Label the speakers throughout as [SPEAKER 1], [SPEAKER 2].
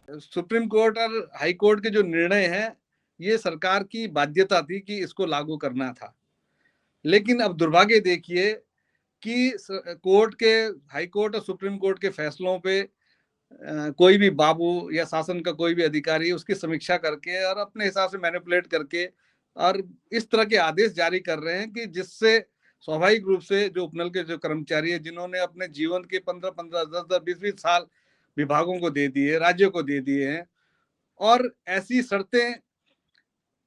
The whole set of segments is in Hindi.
[SPEAKER 1] सुप्रीम कोर्ट और हाई कोर्ट के जो निर्णय हैं, ये सरकार की बाध्यता थी कि इसको लागू करना था। लेकिन अब दुर्भाग्य देखिए कि कोर्ट के, हाई कोर्ट और सुप्रीम कोर्ट के फैसलों पे कोई भी बाबू या शासन का कोई भी अधिकारी उसकी समीक्षा करके और अपने हिसाब से मैनिपुलेट करके और इस तरह के आदेश जारी कर रहे हैं कि जिससे स्वाभाविक रूप से जो उपनल के जो कर्मचारी है, जिन्होंने अपने जीवन के 15-15, 10-10, 20-20 साल विभागों को दे दिए, राज्यों को दे दिए हैं, और ऐसी शर्तें,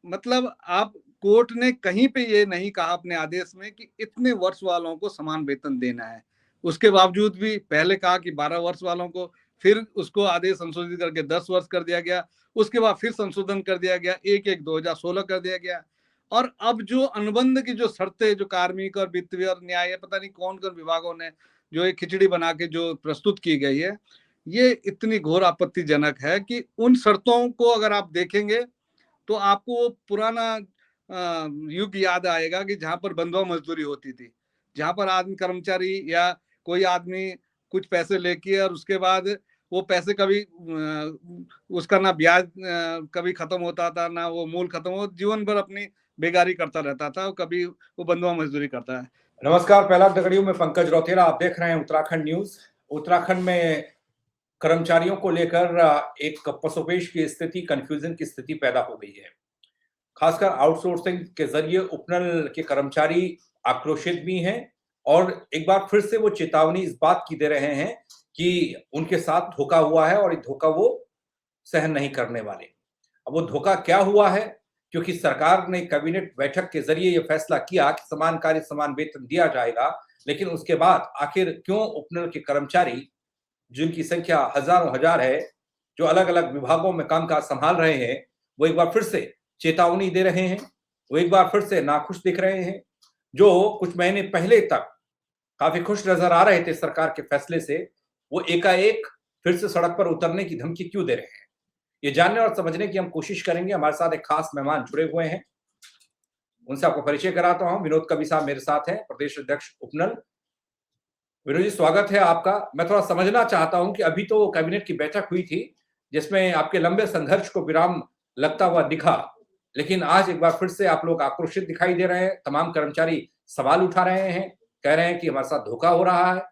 [SPEAKER 1] मतलब आप कोर्ट ने कहीं पे ये नहीं कहा अपने आदेश में कि इतने वर्ष वालों को समान वेतन देना है। उसके बावजूद भी पहले कहा कि 12 वर्ष वालों को, फिर उसको आदेश संशोधित करके 10 वर्ष कर दिया गया, उसके बाद फिर संशोधन कर दिया गया, 1/1/2016 कर दिया गया। और अब जो अनुबंध की जो शर्तें, जो कार्मिक और वित्तीय और न्याय, पता नहीं कौन कौन विभागों ने जो एक खिचड़ी बना के जो प्रस्तुत की गई है, ये इतनी घोर आपत्तिजनक है कि उन शर्तों को अगर आप देखेंगे तो आपको वो पुराना युग याद आएगा कि जहां पर बंधुआ मजदूरी होती थी, जहां पर आदमी, कर्मचारी या कोई आदमी कुछ पैसे लेके और उसके बाद वो पैसे कभी उसका ना ब्याज कभी खत्म होता था, ना वो मूल खत्म हो, जीवन भर अपनी बेगारी करता रहता था, कभी वो बंधुआ मजदूरी करता है।
[SPEAKER 2] नमस्कार, पहला दगड़ियों में पंकज रौतेला, आप देख रहे हैं उत्तराखंड न्यूज। उत्तराखंड में कर्मचारियों को लेकर एक पसोपेश की स्थिति, कंफ्यूजन की स्थिति पैदा हो गई है। खासकर आउटसोर्सिंग के जरिए उपनल के कर्मचारी आक्रोशित भी हैं और एक बार फिर से वो चेतावनी इस बात की दे रहे हैं कि उनके साथ धोखा हुआ है और ये धोखा वो सहन नहीं करने वाले। अब वो धोखा क्या हुआ है, क्योंकि सरकार ने कैबिनेट बैठक के जरिए ये फैसला किया कि समान कार्य समान वेतन दिया जाएगा, लेकिन उसके बाद आखिर क्यों उपनल के कर्मचारी, जिनकी संख्या हजारों हजार है, जो अलग अलग विभागों में कामकाज संभाल रहे हैं, वो एक बार फिर से चेतावनी दे रहे हैं, वो एक बार फिर से नाखुश दिख रहे हैं। जो कुछ महीने पहले तक काफी खुश नजर आ रहे थे सरकार के फैसले से, वो एकाएक फिर से सड़क पर उतरने की धमकी क्यों दे रहे हैं, ये जानने और समझने की हम कोशिश करेंगे। हमारे साथ एक खास मेहमान जुड़े हुए हैं, उनसे आपको परिचय कराता हूं। विनोद कवि साहब मेरे साथ हैं, प्रदेश अध्यक्ष उपनल। विनोद जी, स्वागत है आपका। मैं थोड़ा समझना चाहता हूं कि अभी तो कैबिनेट की बैठक हुई थी जिसमें आपके लंबे संघर्ष को विराम लगता हुआ दिखा, लेकिन आज एक बार फिर से आप लोग आक्रोशित दिखाई दे रहे हैं। तमाम कर्मचारी सवाल उठा रहे हैं, कह रहे हैं कि हमारे साथ धोखा हो रहा है।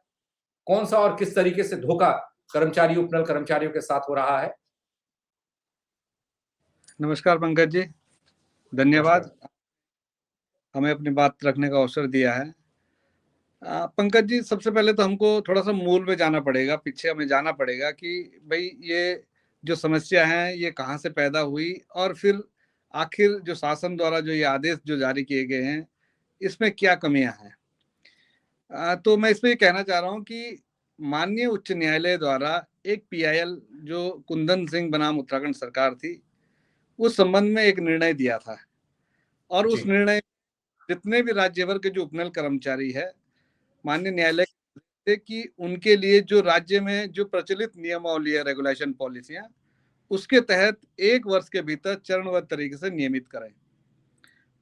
[SPEAKER 2] कौन सा और किस तरीके से धोखा कर्मचारी, उपनल कर्मचारियों के साथ हो रहा है?
[SPEAKER 1] नमस्कार पंकज जी, धन्यवाद हमें अपनी बात रखने का अवसर दिया है। पंकज जी, सबसे पहले तो हमको थोड़ा सा मूल में जाना पड़ेगा, पीछे हमें जाना पड़ेगा कि भाई ये जो समस्या है ये कहाँ से पैदा हुई और फिर आखिर जो शासन द्वारा जो ये आदेश जो जारी किए गए हैं इसमें क्या कमियां हैं। तो मैं इसमें ये कहना चाह रहा हूँ कि माननीय उच्च न्यायालय द्वारा एक पीआईएल जो कुंदन सिंह बनाम उत्तराखंड सरकार थी, उस संबंध में एक निर्णय दिया था और उस निर्णय जितने भी राज्य भर के जो उपनल कर्मचारी है, माननीय न्यायालय से कि उनके लिए जो राज्य में जो प्रचलित नियमावली है, रेगुलेशन, पॉलिसियां, उसके तहत 1 वर्ष के भीतर चरणबद्ध तरीके से नियमित करें।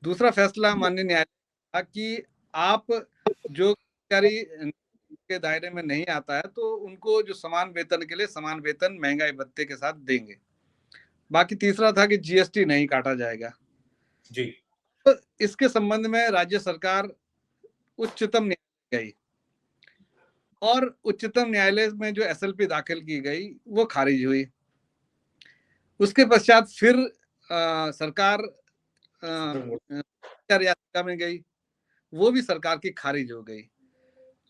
[SPEAKER 1] दूसरा फैसला माननीय न्यायालय था कि आप जो कर्मचारी के दायरे में नहीं आता है तो उनको जो समान वेतन के लिए समान वेतन महंगाई भत्ते के साथ देंगे। बाकी तीसरा था कि जीएसटी नहीं काटा जाएगा
[SPEAKER 2] जी।
[SPEAKER 1] तो इसके संबंध में राज्य सरकार उच्चतम न्यायालय गई और उच्चतम न्यायालय में जो एसएलपी दाखिल की गई वो खारिज हुई। उसके पश्चात फिर सरकार याचिका में गई, वो भी सरकार की खारिज हो गई।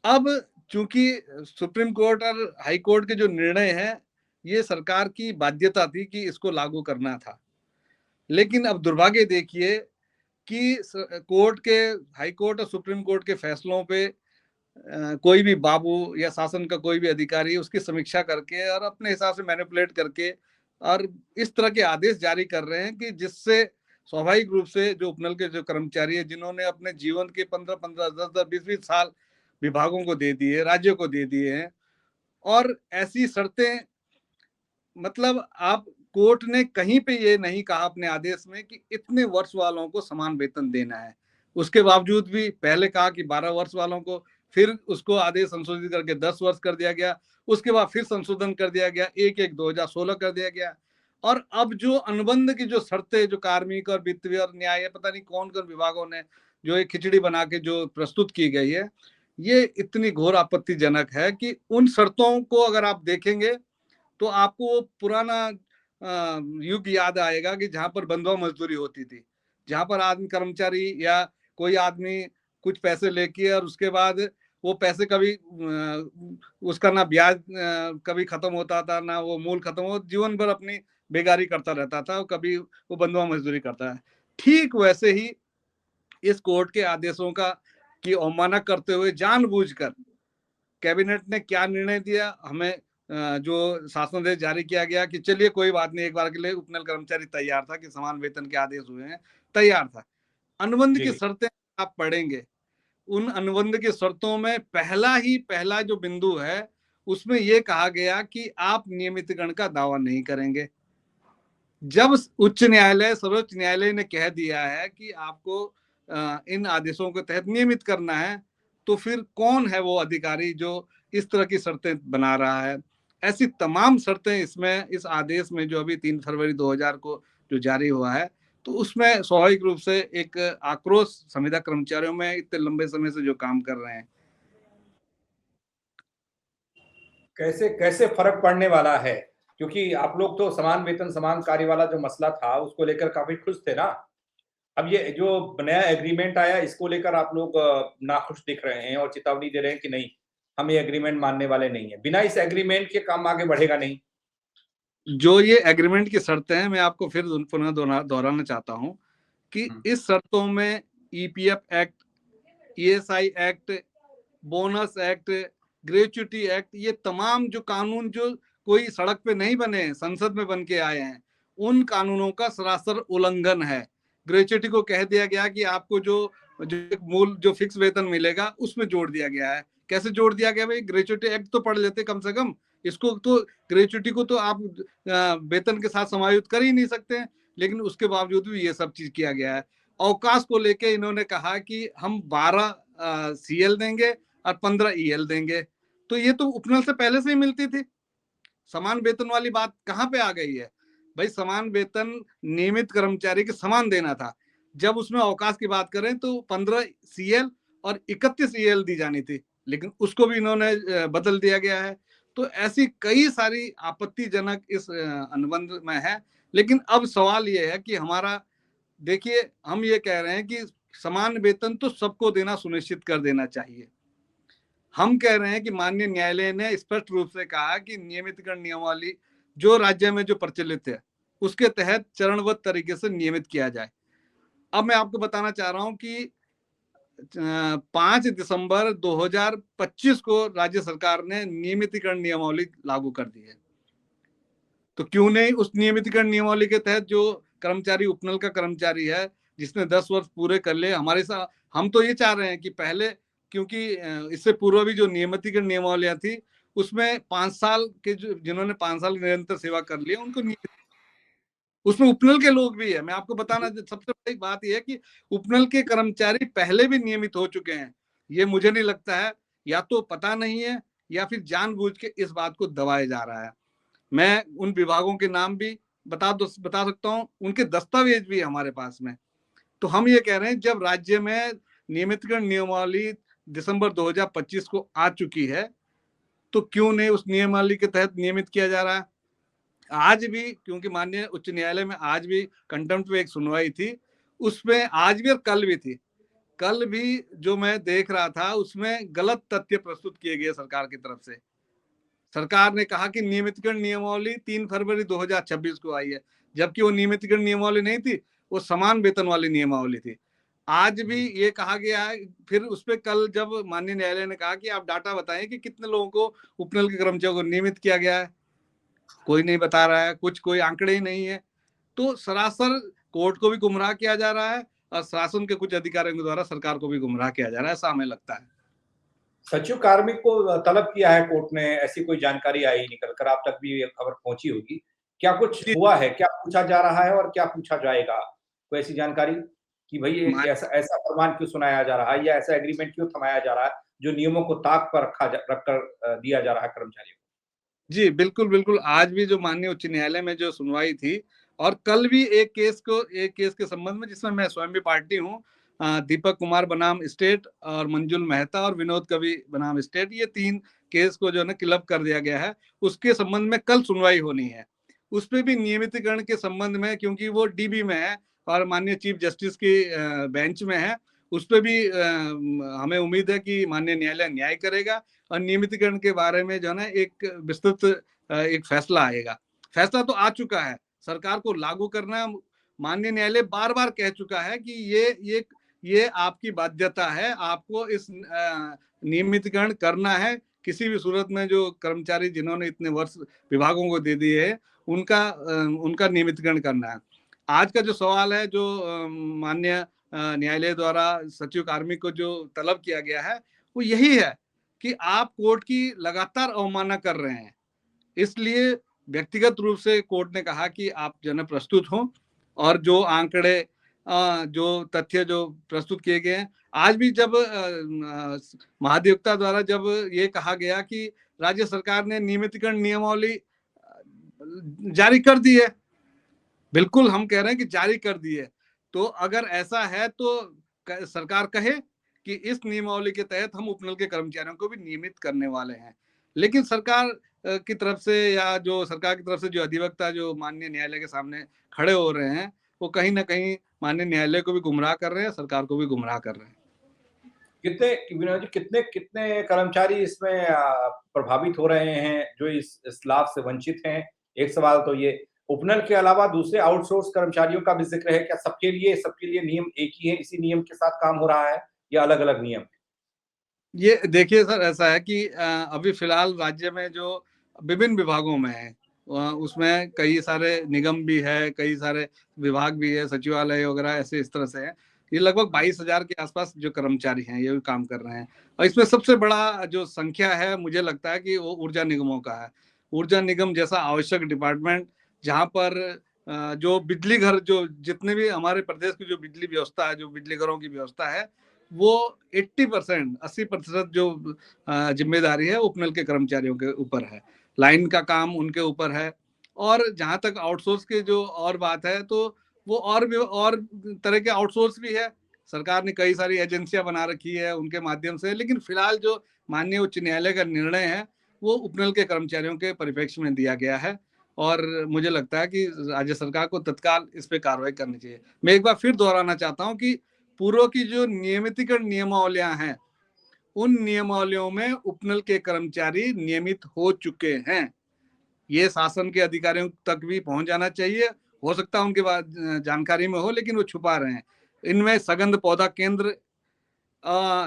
[SPEAKER 1] अब चूंकि सुप्रीम कोर्ट और हाई कोर्ट के जो निर्णय हैं, ये सरकार की बाध्यता थी कि इसको लागू करना था। लेकिन अब दुर्भाग्य देखिए कि कोर्ट के, हाई कोर्ट और सुप्रीम कोर्ट के फैसलों पे कोई भी बाबू या शासन का कोई भी अधिकारी उसकी समीक्षा करके और अपने हिसाब से मैनिपुलेट करके और इस तरह के आदेश जारी कर रहे हैं कि जिससे स्वाभाविक रूप से जो उपनल के जो कर्मचारी है, जिन्होंने अपने जीवन के 15-15, 10-10, 20-20 साल विभागों को दे दिए, राज्यों को दे दिए हैं, और ऐसी शर्तें, मतलब आप, कोर्ट ने कहीं पे ये नहीं कहा अपने आदेश में कि इतने वर्ष वालों को समान वेतन देना है। उसके बावजूद भी पहले कहा कि 12 वर्ष वालों को, फिर उसको आदेश संशोधित करके 10 वर्ष कर दिया गया, उसके बाद फिर संशोधन कर दिया गया, 1/1/2016 कर दिया गया। और अब जो अनुबंध की जो शर्तें, जो कार्मिक और वित्तीय और न्याय, पता नहीं कौन कौन विभागों ने जो एक खिचड़ी बना के जो प्रस्तुत की गई है, ये इतनी घोर आपत्तिजनक है कि उन शर्तों को अगर आप देखेंगे तो आपको वो पुराना युग याद आएगा कि जहां पर बंधुआ मजदूरी होती थी, जहां पर आदमी कर्मचारी या कोई आदमी कुछ पैसे लेके और उसके बाद वो पैसे कभी उसका ना ब्याज कभी खत्म होता था, ना वो मूल खत्म हो, जीवन भर अपनी बेगारी करता रहता था, कभी वो बंधुआ मजदूरी करता है। ठीक वैसे ही इस कोर्ट के आदेशों का की अवमानना करते हुए जानबूझकर कैबिनेट ने क्या निर्णय दिया, हमें जो शासनादेश जारी किया गया कि चलिए कोई बात नहीं, एक बार के लिए उपनल कर्मचारी तैयार था कि समान वेतन के आदेश हुए हैं, तैयार था। अनुबंध की
[SPEAKER 2] जी।
[SPEAKER 1] शर्तें आप पढ़ेंगे, उन अनुबंध की शर्तों में पहला जो बिंदु है, उसमें यह कहा गया कि आप नियमितीकरण का दावा नहीं करेंगे। जब सर्वोच्च न्यायालय ने कह दिया है कि आपको इन आदेशों के तहत नियमित करना है, तो फिर कौन है वो अधिकारी जो इस तरह की शर्तें बना रहा है? ऐसी तमाम शर्तें इसमें, इस आदेश में जो अभी 3 फरवरी 2000 को जो जारी हुआ है, तो उसमें स्वाभाविक रूप से एक आक्रोश संविदा कर्मचारियों में इतने लंबे समय से जो काम कर रहे हैं।
[SPEAKER 2] कैसे कैसे फर्क पड़ने वाला है? क्योंकि आप लोग तो समान वेतन समान कार्य वाला जो मसला था उसको लेकर काफी खुश थे ना। अब ये जो नया एग्रीमेंट आया इसको लेकर आप लोग नाखुश दिख रहे हैं और चेतावनी दे रहे हैं कि नहीं, हम ये एग्रीमेंट मानने वाले नहीं है। बिना इस एग्रीमेंट के काम आगे बढ़ेगा नहीं।
[SPEAKER 1] जो ये एग्रीमेंट की शर्तें हैं, मैं आपको फिर पुनः दोहराना चाहता हूं कि इस शर्तों में EPF act, ESI act, bonus act, gratuity act, ये तमाम जो कानून जो कोई सड़क पे नहीं बने, संसद में बन के आए हैं, उन कानूनों का सरासर उल्लंघन है। ग्रेच्युटी को कह दिया गया कि आपको जो मूल जो फिक्स वेतन मिलेगा उसमें जोड़ दिया गया है। कैसे जोड़ दिया गया भाई? ग्रेच्युटी एक्ट तो पढ़ लेते कम से कम। इसको तो, ग्रेच्युटी को तो आप वेतन के साथ समायोजित कर ही नहीं सकते हैं, लेकिन उसके बावजूद भी ये सब चीज किया गया है। अवकाश को लेके इन्होंने कहा कि हम 12 सीएल देंगे और 15 ईएल देंगे, तो ये तो उपनल से पहले से ही मिलती थी। समान वेतन वाली बात कहाँ पे आ गई है भाई? समान वेतन नियमित कर्मचारी के समान देना था। जब उसमें अवकाश की बात करें तो 15 सीएल और 31 ईएल दी जानी थी, लेकिन उसको भी इन्होंने बदल दिया गया है। तो ऐसी कई सारी आपत्तिजनक इस अनुबंध में है। लेकिन अब सवाल ये है कि हमारा, देखिए, हम ये कह रहे हैं कि समान वेतन तो सबको देना सुनिश्चित कर देना चाहिए। हम कह रहे हैं कि माननीय न्यायालय ने स्पष्ट रूप से कहा कि नियमितीकरण नियमावली जो राज्य में जो प्रचलित है उसके तहत चरणबद्ध तरीके से नियमित किया जाए। अब मैं आपको बताना चाह रहा हूं कि 5 दिसंबर 2025 को राज्य सरकार ने नियमितीकरण नियमावली लागू कर दी है। तो क्यों नहीं उस नियमितीकरण नियमावली के तहत जो कर्मचारी उपनल का कर्मचारी है, जिसने 10 वर्ष पूरे कर लिए, हमारे साथ, हम तो ये चाह रहे हैं कि पहले, क्योंकि इससे पूर्व भी जो नियमितीकरण नियमावलियां थी उसमें 5 साल के जो, जिन्होंने 5 साल निरंतर सेवा कर ली उनको उसमें उपनल के लोग भी है। मैं आपको बताना, सबसे बड़ी बात यह है कि उपनल के कर्मचारी पहले भी नियमित हो चुके हैं। ये मुझे नहीं लगता है, या तो पता नहीं है या फिर जानबूझ के इस बात को दबाया जा रहा है। मैं उन विभागों के नाम भी बता सकता हूँ, उनके दस्तावेज भी हमारे पास में। तो हम ये कह रहे हैं, जब राज्य में नियमितीकरण नियमावली दिसंबर 2025 को आ चुकी है, तो क्यों नहीं उस नियमावली के तहत नियमित किया जा रहा है? आज भी, क्योंकि माननीय उच्च न्यायालय में आज भी कंटेम्प्ट पे एक सुनवाई थी, उसमें आज भी और कल भी थी। कल भी जो मैं देख रहा था उसमें गलत तथ्य प्रस्तुत किए गए सरकार की तरफ से। सरकार ने कहा कि नियमितीकरण नियमावली 3 फरवरी 2026 को आई है, जबकि वो नियमितीकरण नियमावली नहीं थी, वो समान वेतन वाली नियमावली थी। आज भी ये कहा गया है। फिर उस पर कल जब माननीय न्यायालय ने कहा कि आप डाटा बताएं कि कितने लोगों को, उपनल के कर्मचारियों को नियमित किया गया है, कोई नहीं बता रहा है, कोई आंकड़े ही नहीं है। तो सरासर कोर्ट को भी गुमराह किया जा रहा है और शासन के कुछ अधिकारियों के द्वारा सरकार को भी गुमराह किया जा रहा है, ऐसा हमें लगता है।
[SPEAKER 2] सचिव कार्मिक को तलब किया है कोर्ट ने, ऐसी कोई जानकारी आई निकल कर, आप तक भी ये खबर पहुंची होगी। क्या कुछ हुआ है? क्या पूछा जा रहा है और क्या पूछा जाएगा? कोई ऐसी जानकारी कि भाई ये ऐसा ऐसा फरमान क्यों सुनाया जा रहा है या ऐसा एग्रीमेंट क्यों थमाया जा रहा है? जो नियमों को ताक पर रखकर दिया जा रहा है कर्मचारियों को?
[SPEAKER 1] जी, बिल्कुल, बिल्कुल। आज भी जो माननीय उच्च न्यायालय में जो सुनवाई थी और कल भी एक केस के संबंध में जिसमें मैं स्वयं भी पार्टी हूँ, दीपक कुमार बनाम स्टेट और मंजुल मेहता और विनोद कवि बनाम स्टेट, ये 3 केस को जो है ना क्लब कर दिया गया है। उसके संबंध में कल सुनवाई होनी है। उसपे भी नियमितीकरण के संबंध में, क्योंकि वो डीबी में है और माननीय चीफ जस्टिस की बेंच में है, उसपे भी हमें उम्मीद है कि माननीय न्यायालय न्याय करेगा और नियमितीकरण के बारे में जो है ना एक विस्तृत एक फैसला आएगा। फैसला तो आ चुका है, सरकार को लागू करना माननीय न्यायालय बार-बार कह चुका है कि ये आपकी बाध्यता है, आपको इस नियमितीकरण करना है। किसी भी सूरत में जो कर्मचारी जिन्होंने इतने वर्ष विभागों को दे दिए हैं, उनका नियमितीकरण करना है। आज का जो सवाल है, जो माननीय न्यायालय द्वारा सचिव कार्मिक को जो तलब किया गया है, वो यही है कि आप कोर्ट की लगातार अवमानना कर रहे हैं। इसलिए व्यक्तिगत रूप से कोर्ट ने कहा कि आप जो है प्रस्तुत हों और जो आंकड़े, जो तथ्य जो प्रस्तुत किए गए हैं, आज भी जब महाधिवक्ता द्वारा जब ये कहा गया कि राज्य सरकार ने नियमितीकरण नियमावली जारी कर दी है, बिल्कुल हम कह रहे हैं कि जारी कर दी है। तो अगर ऐसा है तो सरकार कहे कि इस नियमावली के तहत हम उपनल के कर्मचारियों को भी नियमित करने वाले हैं। लेकिन सरकार की तरफ से या जो सरकार की तरफ से जो अधिवक्ता जो माननीय न्यायालय के सामने खड़े हो रहे हैं, वो कहीं न कहीं माननीय न्यायालय को भी गुमराह कर रहे हैं, सरकार को भी गुमराह कर रहे हैं।
[SPEAKER 2] विनोद जी, कितने कितने कर्मचारी इसमें प्रभावित हो रहे हैं जो इस लाभ से वंचित हैं? एक सवाल तो ये, उपनल के अलावा दूसरे आउटसोर्स कर्मचारियों का भी जिक्र है क्या? सबके लिए नियम एक ही है, इसी नियम के साथ काम हो रहा है या अलग अलग नियम?
[SPEAKER 1] ये देखिए सर, ऐसा है कि अभी फिलहाल राज्य में जो विभिन्न विभागों में है, उसमें कई सारे निगम भी है, कई सारे विभाग भी है, सचिवालय वगैरह ऐसे इस तरह से है। ये लगभग 22,000 के आसपास जो कर्मचारी हैं ये भी काम कर रहे हैं और इसमें सबसे बड़ा जो संख्या है मुझे लगता है कि वो ऊर्जा निगमों का है। ऊर्जा निगम जैसा आवश्यक डिपार्टमेंट, जहाँ पर जो बिजली घर, जो जितने भी हमारे प्रदेश की जो बिजली व्यवस्था है, जो बिजली घरों की व्यवस्था है, वो 80%, 80% जो जिम्मेदारी है उपनल के कर्मचारियों के ऊपर है। लाइन का काम उनके ऊपर है। और जहाँ तक आउटसोर्स की जो और बात है, तो वो और तरह के आउटसोर्स भी है। सरकार ने कई सारी एजेंसियां बना रखी है उनके माध्यम से, लेकिन फिलहाल जो माननीय उच्च न्यायालय का निर्णय है वो उपनल के कर्मचारियों के परिप्रेक्ष्य में दिया गया है और मुझे लगता है कि राज्य सरकार को तत्काल इस पे कार्रवाई करनी चाहिए। मैं एक बार फिर दोहराना चाहता हूँ कि पूर्व की जो नियमितीकरण नियमावलियां हैं, उन नियमावलियों में उपनल के कर्मचारी नियमित हो चुके हैं। ये शासन के अधिकारियों तक भी पहुंच जाना चाहिए। हो सकता है उनके बाद जानकारी में हो, लेकिन वो छुपा रहे हैं। इनमें सगंध पौधा केंद्र,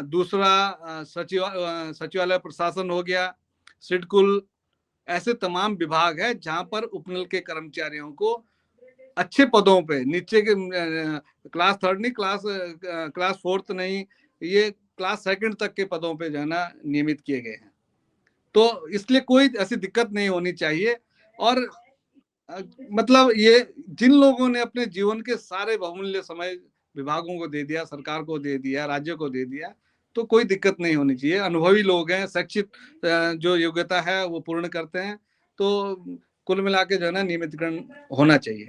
[SPEAKER 1] दूसरा सचिवालय प्रशासन हो गया, सिडकुल, ऐसे तमाम विभाग है जहां पर उपनल के कर्मचारियों को अच्छे पदों पे, नीचे के क्लास 3 नहीं, क्लास 4 नहीं, ये क्लास 2 तक के पदों पे जो है ना नियमित किए गए हैं। तो इसलिए कोई ऐसी दिक्कत नहीं होनी चाहिए। और मतलब ये जिन लोगों ने अपने जीवन के सारे बहुमूल्य समय विभागों को दे दिया, सरकार को दे दिया, राज्य को दे दिया, तो कोई दिक्कत नहीं होनी चाहिए। अनुभवी लोग हैं, शिक्षित जो योग्यता है वो पूर्ण करते हैं, तो कुल मिला के जो है ना नियमितीकरण होना चाहिए।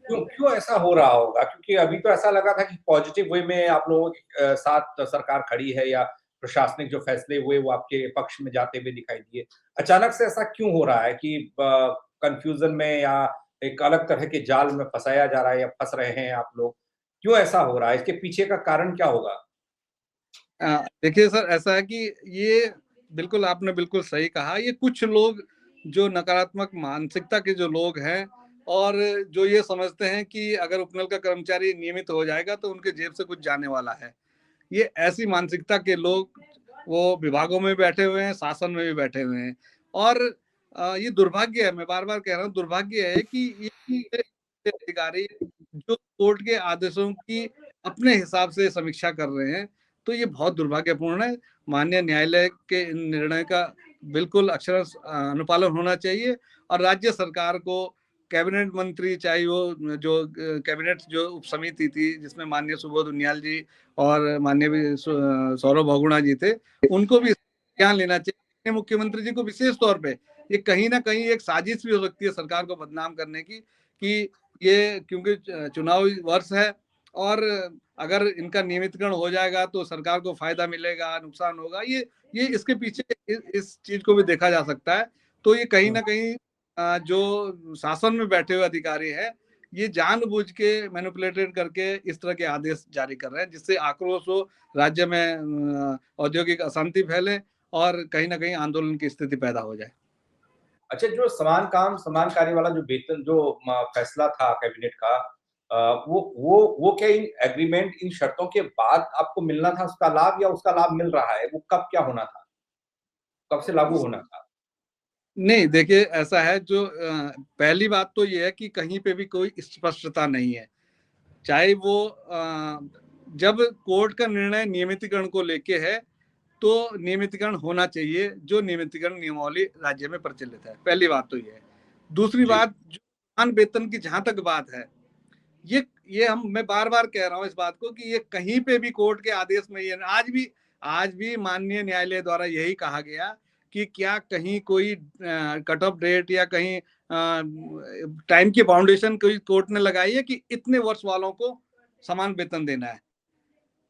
[SPEAKER 2] क्यों क्यों ऐसा हो रहा होगा? क्योंकि अभी तो ऐसा लगा था कि पॉजिटिव वे में आप लोगों के साथ सरकार खड़ी है या प्रशासनिक जो फैसले हुए वो आपके पक्ष में जाते हुए दिखाई दिए। अचानक से ऐसा क्यों हो रहा है कि कन्फ्यूजन में या एक अलग तरह के जाल में फँसाया जा रहा है या फँस रहे हैं आप लोग? क्यों ऐसा हो रहा है? इसके पीछे का कारण क्या होगा?
[SPEAKER 1] देखिए सर, ऐसा है कि ये बिल्कुल आपने बिल्कुल सही कहा। ये कुछ लोग जो नकारात्मक मानसिकता के जो लोग हैं और जो ये समझते हैं कि अगर उपनल का कर्मचारी नियमित हो जाएगा तो उनके जेब से कुछ जाने वाला है। ये ऐसी मानसिकता के लोग वो विभागों में बैठे हुए हैं, शासन में भी बैठे हुए हैं। और ये दुर्भाग्य है, मैं बार-बार कह रहा हूँ, दुर्भाग्य है कि ये अधिकारी जो कोर्ट के आदेशों की अपने हिसाब से समीक्षा कर रहे हैं, तो ये बहुत दुर्भाग्यपूर्ण है। माननीय न्यायालय के निर्णय का बिल्कुल अक्षरशः अनुपालन होना चाहिए और राज्य सरकार को कैबिनेट मंत्री, चाहे वो जो कैबिनेट जो उप समिति थी जिसमें माननीय सुबोध उनियाल जी और माननीय सौरभ बहुगुणा जी थे, उनको भी ध्यान लेना चाहिए। मुख्यमंत्री जी को विशेष तौर पे ये कहीं ना कहीं एक साजिश भी हो सकती है सरकार को बदनाम करने की, कि ये क्योंकि चुनावी वर्ष है और अगर इनका नियमितीकरण हो जाएगा तो सरकार को फायदा मिलेगा, नुकसान होगा, ये इसके पीछे इस चीज को भी देखा जा सकता है। तो ये कहीं ना कहीं जो शासन में बैठे हुए अधिकारी है, ये जानबूझ के मैनिपुलेटेड करके इस तरह के आदेश जारी कर रहे हैं, जिससे आक्रोश हो, राज्य में औद्योगिक अशांति फैले और कहीं ना कहीं आंदोलन की स्थिति पैदा हो जाए।
[SPEAKER 2] अच्छा, जो समान काम समान कार्य वाला जो वेतन जो फैसला था कैबिनेट का, वो क्या इन एग्रीमेंट, इन शर्तों के बाद आपको मिलना था उसका लाभ, या उसका लाभ मिल रहा है? वो कब क्या होना था? कब से लागू होना था?
[SPEAKER 1] नहीं, देखिए ऐसा है, जो पहली बात तो ये है कि कहीं पे भी कोई स्पष्टता नहीं है। चाहे वो जब कोर्ट का निर्णय नियमितीकरण को लेके है, तो नियमितीकरण होना चाहिए, जो नियमितीकरण नियमावली राज्य में प्रचलित है। पहली बात तो ये है। दूसरी
[SPEAKER 2] जी।
[SPEAKER 1] बात, जो समान वेतन की जहां तक बात है, ये मैं बार बार कह रहा हूं इस बात को कि ये कहीं पे भी कोर्ट के आदेश में, ये आज भी माननीय न्यायालय द्वारा यही कहा गया कि क्या कहीं कोई कट ऑफ डेट या कहीं टाइम की बाउंडेशन कोई कोर्ट ने लगाई है कि इतने वर्ष वालों को समान वेतन देना है।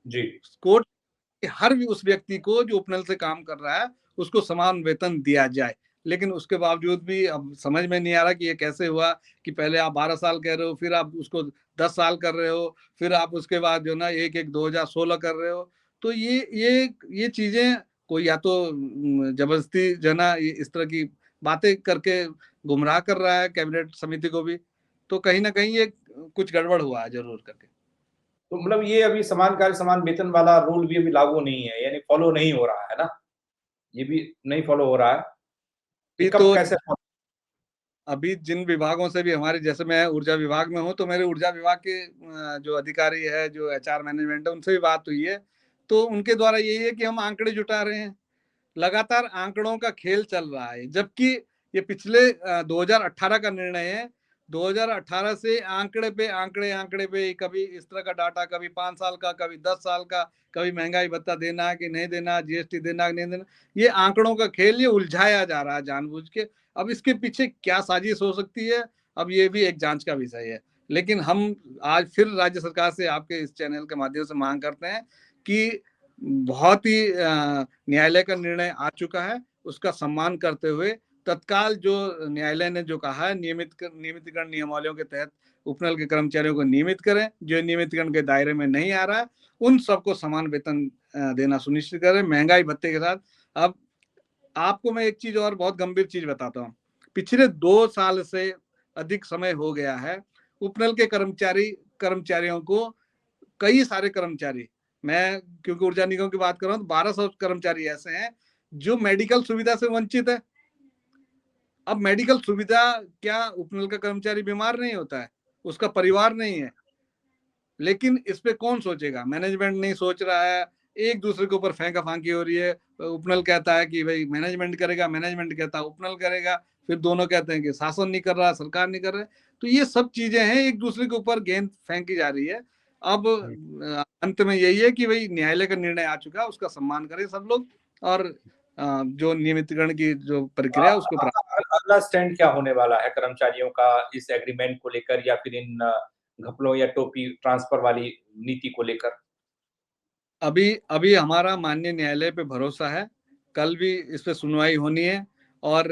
[SPEAKER 2] जी।
[SPEAKER 1] कोर्ट हर भी उस व्यक्ति को जो उपनल से काम कर रहा है उसको समान वेतन दिया जाए, लेकिन उसके बावजूद भी अब समझ में नहीं आ रहा कि ये कैसे हुआ कि पहले आप 12 साल कह रहे हो, फिर आप उसको 10 साल कर रहे हो, फिर आप उसके बाद जो ना एक एक 2016 कर रहे हो। तो ये चीजें कोई या तो जबरदस्ती जो ना इस तरह की बातें करके गुमराह कर रहा है कैबिनेट समिति को भी, तो कहीं ना कहीं ये कुछ गड़बड़ हुआ है जरूर करके।
[SPEAKER 2] तो मतलब ये अभी समान कार्य समान वेतन वाला रूल भी अभी लागू नहीं है, यानी फॉलो नहीं हो रहा है ना? ये भी नहीं फॉलो हो रहा है। ये
[SPEAKER 1] अभी
[SPEAKER 2] कब
[SPEAKER 1] तो
[SPEAKER 2] कैसे
[SPEAKER 1] अभी जिन विभागों से भी हमारे, जैसे मैं ऊर्जा विभाग में हूँ, तो मेरे ऊर्जा विभाग के जो अधिकारी है, जो एचआर मैनेजमेंट है, उनसे भी बात हुई है। तो उनके द्वारा यही है कि हम आंकड़े जुटा रहे हैं, लगातार आंकड़ों का खेल चल रहा है, जबकि ये पिछले 2018 का निर्णय है। 2018 से आंकड़े आंकड़े पे कभी इस तरह का डाटा, कभी 5 साल का, कभी 10 साल का, कभी महंगाई भत्ता देना है कि नहीं देना, जीएसटी देना है कि नहीं देना, ये आंकड़ों का खेल ये उलझाया जा रहा है जानबूझ के। अब इसके पीछे क्या साजिश हो सकती है, अब ये भी एक जांच का विषय है। लेकिन हम आज फिर राज्य सरकार से आपके इस चैनल के माध्यम से मांग करते हैं कि बहुत ही न्यायालय का निर्णय आ चुका है, उसका सम्मान करते हुए तत्काल जो न्यायालय ने जो कहा है, नियमितीकरण नियमावलियों के तहत उपनल के कर्मचारियों को नियमित करें। जो नियमितीकरण के दायरे में नहीं आ रहा है उन सबको समान वेतन देना सुनिश्चित करें, महंगाई भत्ते के साथ। अब आपको मैं एक चीज और बहुत गंभीर चीज बताता हूँ। पिछले 2 साल से अधिक समय हो गया है, उपनल के कर्मचारियों को, कई सारे कर्मचारी, मैं क्योंकि ऊर्जा निगम की बात कर रहा हूँ, तो 1200 कर्मचारी ऐसे हैं जो मेडिकल सुविधा से वंचित है। अब मेडिकल सुविधा, क्या उपनल का कर्मचारी बीमार नहीं होता है, उसका परिवार नहीं है, लेकिन इस पे कौन सोचेगा? मैनेजमेंट नहीं सोच रहा है, एक दूसरे के ऊपर फेंका फांकी हो रही है। उपनल कहता है कि भाई मैनेजमेंट करेगा, मैनेजमेंट कहता है उपनल करेगा, फिर दोनों कहते हैं कि शासन नहीं कर रहा, सरकार नहीं कर रहा है। तो ये सब चीजें हैं, एक दूसरे के ऊपर गेंद फेंकी जा रही है। अब अंत में यही है कि भाई न्यायालय का निर्णय आ चुका है, उसका सम्मान करें सब लोग, और जो नियमितीकरण की जो प्रक्रिया है उसको
[SPEAKER 2] अगला स्टैंड क्या होने वाला है कर्मचारियों का इस एग्रीमेंट को लेकर, या फिर इन घपलों या टोपी ट्रांसफर वाली नीति को लेकर?
[SPEAKER 1] अभी अभी हमारा माननीय न्यायालय पे भरोसा है, कल भी इस पे सुनवाई होनी है। और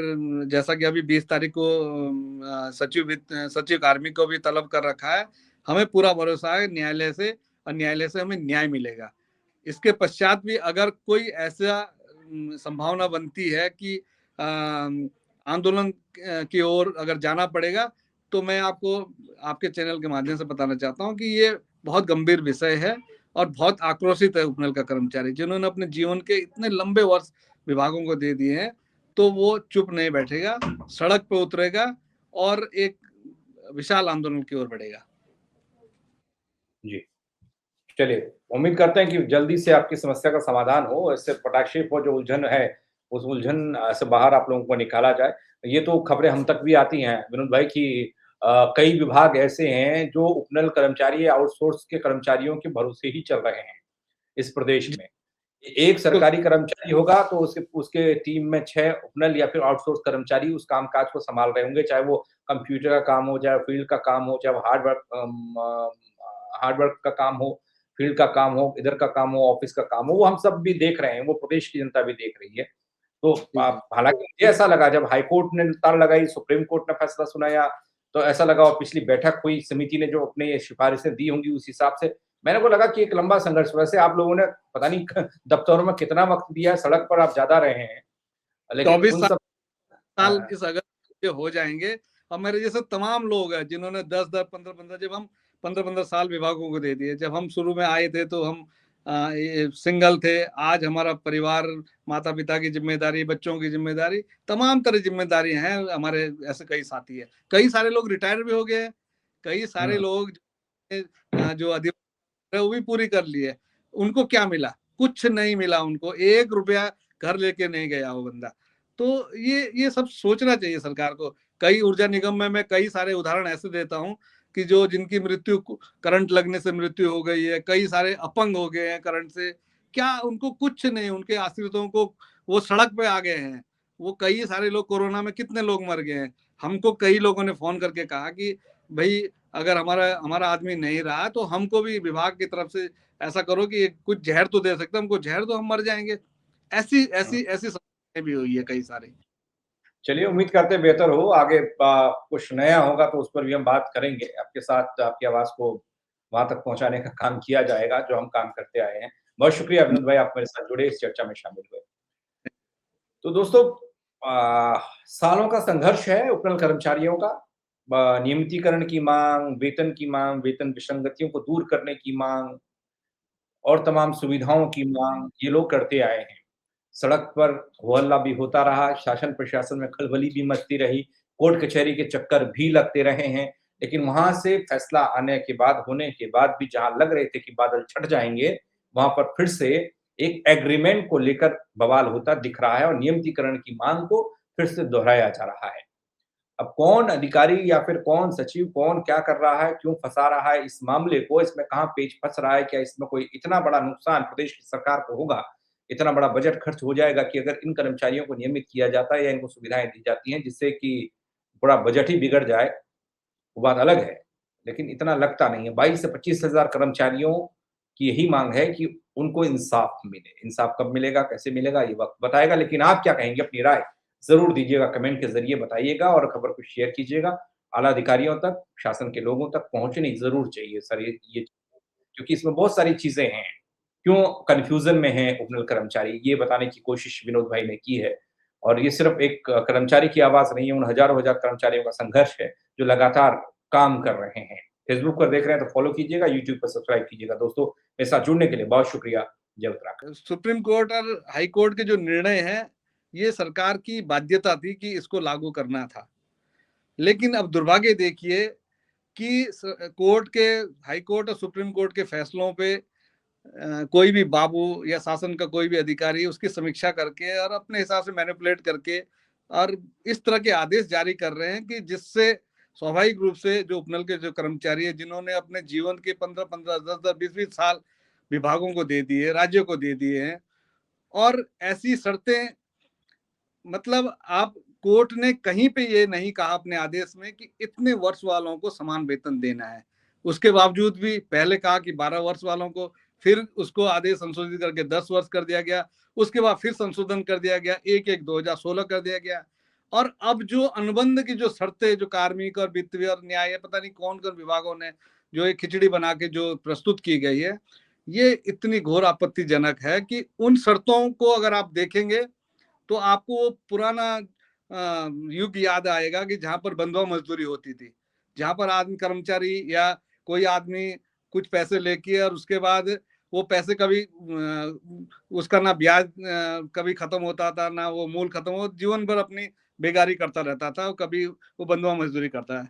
[SPEAKER 1] जैसा कि अभी 20 तारीख को सचिव कार्मिक को भी तलब कर रखा है, हमें पूरा भरोसा है न्यायालय से, और न्यायालय से हमें न्याय मिलेगा। इसके पश्चात भी अगर कोई ऐसा संभावना बनती है कि आंदोलन की ओर अगर जाना पड़ेगा, तो मैं आपको आपके चैनल के माध्यम से बताना चाहता हूँ कि ये बहुत गंभीर विषय है, और बहुत आक्रोशित है उपनल का कर्मचारी, जिन्होंने अपने जीवन के इतने लंबे वर्ष विभागों को दे दिए हैं। तो वो चुप नहीं बैठेगा, सड़क पे उतरेगा और एक विशाल आंदोलन की ओर बढ़ेगा।
[SPEAKER 2] जी। चलिए, उम्मीद करते हैं कि जल्दी से आपकी समस्या का समाधान हो, इससे पटाक्षेप हो, जो उलझन है, उस उलझन से बाहर आप लोगों को निकाला जाए। ये तो खबरें हम तक भी आती हैं विनोद भाई कि कई विभाग ऐसे हैं जो उपनल कर्मचारी या आउटसोर्स के कर्मचारियों के भरोसे ही चल रहे हैं इस प्रदेश
[SPEAKER 1] जी,
[SPEAKER 2] में। एक
[SPEAKER 1] बिल्कुल।
[SPEAKER 2] सरकारी कर्मचारी होगा तो उसके उसके टीम में 6 उपनल या फिर आउटसोर्स कर्मचारी उस काम-काज को सँभाल रहे होंगे, चाहे वो कंप्यूटर का काम हो, चाहे फील्ड का काम हो, चाहे वो हार्ड वर्क का काम हो, फील्ड का काम हो, इधर का काम हो, ऑफ़िस का काम हो, वो हम सब भी देख रहे हैं, वो प्रदेश की जनता भी देख रही है। तो
[SPEAKER 1] जी, जी।
[SPEAKER 2] हालाँकि मुझे ऐसा लगा जब हाई कोर्ट ने ताल लगाई, सुप्रीम कोर्ट ने फैसला सुनाया, तो ऐसा लगा और पिछली बैठक हुई, समिति ने जो अपनी ये सिफ़ारिशें दी होंगी उस हिसाब से मेरे को लगा कि एक लंबा संघर्ष वैसे आप लोगों ने पता नहीं दफ्तरों में कितना वक़्त दिया है, सड़क पर आप ज़्यादा रहे हैं, लेकिन
[SPEAKER 1] 24
[SPEAKER 2] उन
[SPEAKER 1] साल
[SPEAKER 2] सब
[SPEAKER 1] साल
[SPEAKER 2] हाँ,
[SPEAKER 1] इस अगस्त के हो जाएँगे और मेरे जैसे तमाम लोग हैं जिन्होंने 10-10, 15-15 जब हम 15-15 साल विभागों को दे दिए। जब हम शुरू में आए थे तो हम ये सिंगल थे। आज हमारा परिवार, माता-पिता की ज़िम्मेदारी, बच्चों की ज़िम्मेदारी, तमाम तरह ज़िम्मेदारियाँ हैं। हमारे ऐसे कई साथी हैं। कई सारे लोग रिटायर भी हो गए हैं। कई सारे
[SPEAKER 2] हुँ,
[SPEAKER 1] लोग जो है वो भी पूरी कर ली है। उनको क्या मिला? कुछ नहीं मिला उनको, ₹1 घर लेके नहीं गया वो बंदा। तो ये सब सोचना चाहिए सरकार को। कई ऊर्जा निगम में मैं कई सारे उदाहरण ऐसे देता हूँ कि जो जिनकी मृत्यु करंट लगने से मृत्यु हो गई है, कई सारे अपंग हो गए हैं करंट से। क्या उनको कुछ नहीं, उनके आश्रितों को वो सड़क पे आ गए हैं। वो कई सारे लोग कोरोना में कितने लोग मर गए हैं। हमको कई लोगों ने फ़ोन करके कहा कि भई अगर हमारा हमारा आदमी नहीं रहा तो हमको भी विभाग की तरफ से ऐसा करो कि कुछ ज़हर तो दे सकते हो, हमको ज़हर दो हम मर जाएँगे। ऐसी
[SPEAKER 2] हुँ।
[SPEAKER 1] ऐसी ऐसी समस्याएँ भी हुई है कई सारी।
[SPEAKER 2] चलिए उम्मीद करते हैं बेहतर हो, आगे कुछ नया होगा तो उस पर भी हम बात करेंगे। आपके साथ आपकी आवाज़ को वहाँ तक पहुँचाने का काम किया जाएगा, जो हम काम करते आए हैं। बहुत शुक्रिया विनोद भाई, आप मेरे साथ जुड़े, इस चर्चा में शामिल हुए। तो दोस्तों सालों का संघर्ष है उपनल कर्मचारियों का। नियमितीकरण की माँग, वेतन विसंगतियों को दूर करने की माँग और तमाम सुविधाओं की माँग ये लोग करते आए हैं। सड़क पर हो-हल्ला भी होता रहा, शासन-प्रशासन में खलबली भी मचती रही, कोर्ट कचहरी के चक्कर भी लगते रहे हैं, लेकिन वहाँ से फैसला आने के बाद होने के बाद भी जहाँ लग रहे थे कि बादल छट जाएँगे, वहाँ पर फिर से एक एग्रीमेंट को लेकर बवाल होता दिख रहा है और नियमितीकरण की माँग को फिर से दोहराया जा रहा है। अब कौन अधिकारी या फिर कौन सचिव, कौन क्या कर रहा है, क्यों फँसा रहा है इस मामले को, इसमें कहाँ पेच फँस रहा है, क्या इसमें कोई इतना बड़ा नुकसान प्रदेश की सरकार को होगा, इतना बड़ा बजट खर्च हो जाएगा कि अगर इन कर्मचारियों को नियमित किया जाता है या इनको सुविधाएँ दी जाती हैं जिससे कि पूरा बजट ही बिगड़ जाए, वो बात अलग है। लेकिन इतना लगता नहीं है, 22 से 25 हज़ार कर्मचारियों की यही माँग है कि उनको इंसाफ मिले। इंसाफ कब मिलेगा, कैसे मिलेगा, ये वक़्त बताएगा, लेकिन आप क्या कहेंगे अपनी राय ज़रूर दीजिएगा, कमेंट के ज़रिए बताइएगा और खबर को शेयर कीजिएगा। आला अधिकारियों तक, शासन के लोगों तक पहुँचनी ज़रूर चाहिए सर ये क्योंकि इसमें बहुत सारी चीज़ें हैं। क्यों कन्फ्यूज़न में हैं उपनल कर्मचारी, ये बताने की कोशिश विनोद भाई ने की है। और ये सिर्फ़ एक कर्मचारी की आवाज़ नहीं है, उन हज़ारों हज़ार कर्मचारियों का संघर्ष है, जो लगातार काम कर रहे हैं। फेसबुक पर देख रहे हैं तो फ़ॉलो कीजिएगा, यूट्यूब पर सब्सक्राइब कीजिएगा। दोस्तों, मेरे साथ जुड़ने के लिए बहुत शुक्रिया। जय उत्तराखंड।
[SPEAKER 1] सुप्रीम कोर्ट और हाई कोर्ट के जो निर्णय हैं, ये सरकार की बाध्यता थी कि इसको लागू करना था। लेकिन अब दुर्भाग्य देखिए कि कोर्ट के, हाई कोर्ट और सुप्रीम कोर्ट के फैसलों पे कोई भी बाबू या शासन का कोई भी अधिकारी उसकी समीक्षा करके और अपने हिसाब से मैनिपुलेट करके और इस तरह के आदेश जारी कर रहे हैं कि जिससे स्वाभाविक रूप से जो उपनल के जो कर्मचारी है जिन्होंने अपने जीवन के 15-15, 10-10, 20-20 साल विभागों को दे दिए, राज्यों को दे दिए हैं और ऐसी शर्तें, मतलब आप, कोर्ट ने कहीं पे ये नहीं कहा अपने आदेश में कि इतने वर्ष वालों को समान वेतन देना है। उसके बावजूद भी पहले कहा कि 12 वर्ष वालों को, फिर उसको आदेश संशोधित करके 10 वर्ष कर दिया गया। उसके बाद फिर संशोधन कर दिया गया, 1-1 2016 कर दिया गया। और अब जो अनुबंध की जो शर्तें जो कार्मिक और वित्त और न्याय, पता नहीं कौन-कौन विभागों ने जो एक खिचड़ी बना के जो प्रस्तुत की गई है, ये इतनी घोर आपत्तिजनक है कि उन शर्तों को अगर आप देखेंगे तो आपको वो पुराना युग याद आएगा कि जहाँ पर बंधुआ मजदूरी होती थी। जहाँ पर आदमी, कर्मचारी या कोई आदमी कुछ पैसे लेके और उसके बाद वो पैसे कभी उसका ना ब्याज कभी खत्म होता था, ना वो मूल खत्म हो, जीवन भर अपनी बेगारी करता रहता था, कभी वो बंधुआ मजदूरी करता है।